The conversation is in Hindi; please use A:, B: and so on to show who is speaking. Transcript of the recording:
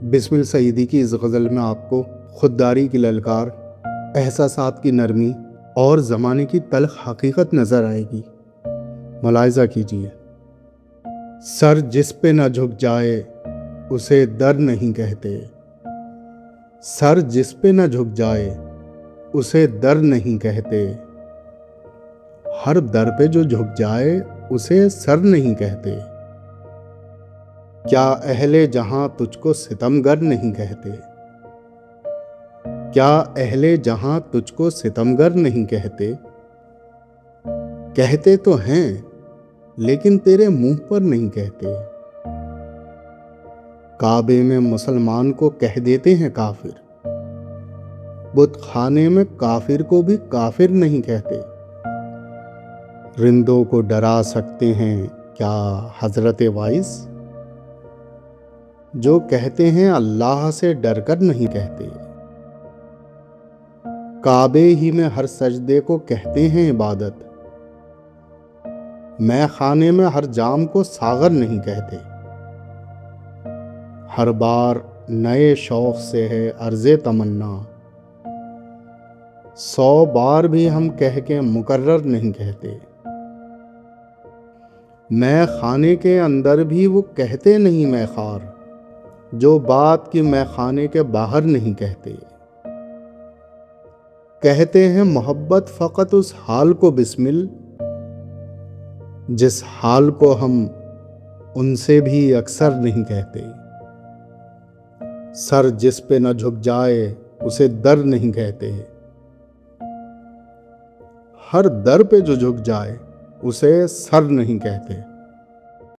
A: बिस्मिल सईदी की इस गज़ल में आपको खुददारी की ललकार, एहसासात की नरमी और ज़माने की तल्ख़ हकीकत नज़र आएगी। मुलाहिज़ा कीजिए। सर जिस पे न झुक जाए उसे दर नहीं कहते। सर जिस पे न झुक जाए उसे दर नहीं कहते। हर दर पे जो झुक जाए उसे सर नहीं कहते। क्या अहले जहां तुझको सितमगर नहीं कहते। क्या अहले जहां तुझको सितमगर नहीं कहते। कहते तो हैं लेकिन तेरे मुंह पर नहीं कहते। काबे में मुसलमान को कह देते हैं काफिर, बुत खाने में काफिर को भी काफिर नहीं कहते। रिंदों को डरा सकते हैं क्या हजरत वाइस, जो कहते हैं अल्लाह से डरकर नहीं कहते। काबे ही में हर सजदे को कहते हैं इबादत, मैं खाने में हर जाम को सागर नहीं कहते। हर बार नए शौक से है अर्ज़े तमन्ना, 100 बार भी हम कह के मुकर्रर नहीं कहते। मैं खाने के अंदर भी वो कहते नहीं मैं खार, जो बात की मैं खाने के बाहर नहीं कहते। कहते हैं मोहब्बत फ़कत उस हाल को बिस्मिल, जिस हाल को हम उनसे भी अक्सर नहीं कहते। सर जिस पे न झुक जाए उसे दर नहीं कहते। हर दर पे जो झुक जाए उसे सर नहीं कहते।